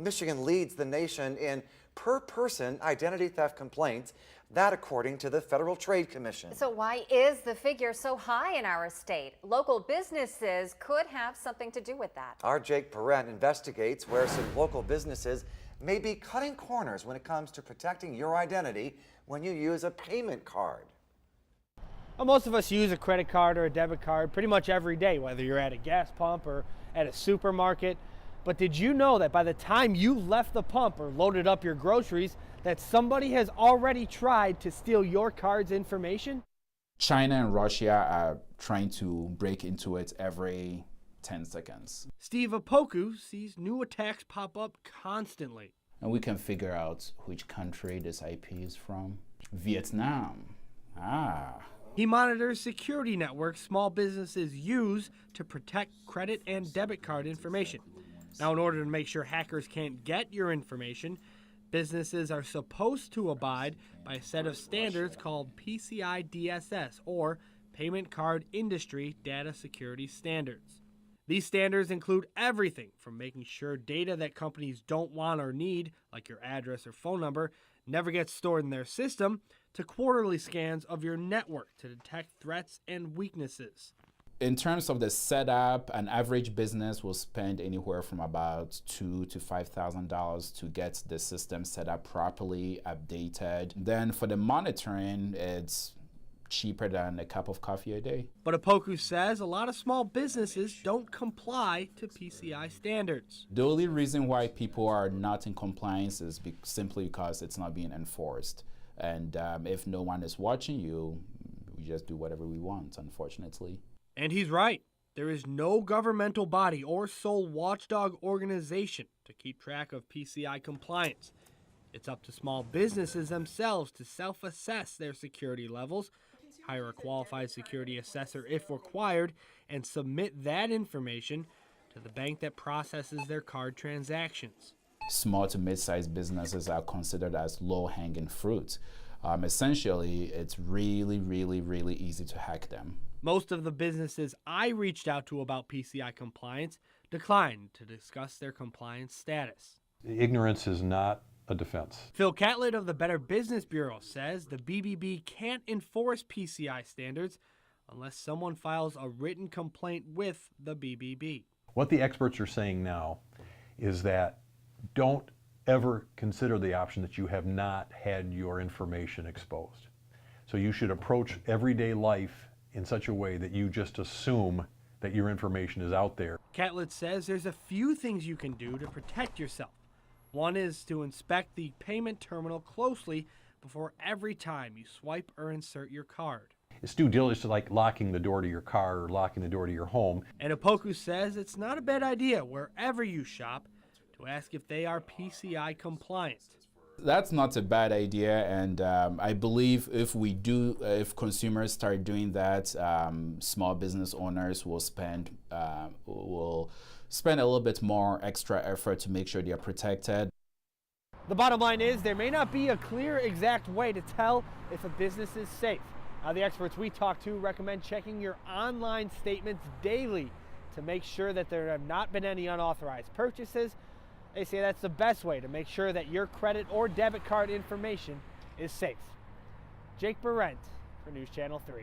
Michigan leads the nation in per-person identity theft complaints, that according to the Federal Trade Commission. So why is the figure so high in our state? Local businesses could have something to do with that. Our Jake Parent investigates where some local businesses may be cutting corners when it comes to protecting your identity when you use a payment card. Well, most of us use a credit card or a debit card pretty much every day, whether you're at a gas pump or at a supermarket. But did you know that by the time you left the pump or loaded up your groceries, that somebody has already tried to steal your card's information? China and Russia are trying to break into it every 10 seconds. Steve Opoku sees new attacks pop up constantly. And we can figure out which country this IP is from. Vietnam. He monitors security networks small businesses use to protect credit and debit card information. Now, in order to make sure hackers can't get your information, businesses are supposed to abide by a set of standards called PCI DSS, or Payment Card Industry Data Security Standards. These standards include everything from making sure data that companies don't want or need, like your address or phone number, never gets stored in their system, to quarterly scans of your network to detect threats and weaknesses. In terms of the setup, an average business will spend anywhere from about $2,000 to $5,000 to get the system set up properly, updated. Then for the monitoring, it's cheaper than a cup of coffee a day. But Opoku says a lot of small businesses don't comply to PCI standards. The only reason why people are not in compliance is simply because it's not being enforced. And if no one is watching you, we just do whatever we want, unfortunately. And he's right. There is no governmental body or sole watchdog organization to keep track of PCI compliance. It's up to small businesses themselves to self-assess their security levels, hire a qualified security assessor if required, and submit that information to the bank that processes their card transactions. Small to mid-sized businesses are considered as low-hanging fruit. Essentially, it's really easy to hack them. Most of the businesses I reached out to about PCI compliance declined to discuss their compliance status. Ignorance is not a defense. Phil Catlett of the Better Business Bureau says the BBB can't enforce PCI standards unless someone files a written complaint with the BBB. What the experts are saying now is that don't ever consider the option that you have not had your information exposed. So you should approach everyday life in such a way that you just assume that your information is out there. Catlett says there's a few things you can do to protect yourself. One is to inspect the payment terminal closely before every time you swipe or insert your card. It's due diligence like locking the door to your car or locking the door to your home. And Opoku says it's not a bad idea wherever you shop to ask if they are PCI compliant. That's not a bad idea, and I believe if consumers start doing that, small business owners will spend a little bit more extra effort to make sure they are protected. The bottom line is there may not be a clear, exact way to tell if a business is safe. The experts we talk to recommend checking your online statements daily to make sure that there have not been any unauthorized purchases. They say that's the best way to make sure that your credit or debit card information is safe. Jake Barrent for News Channel 3.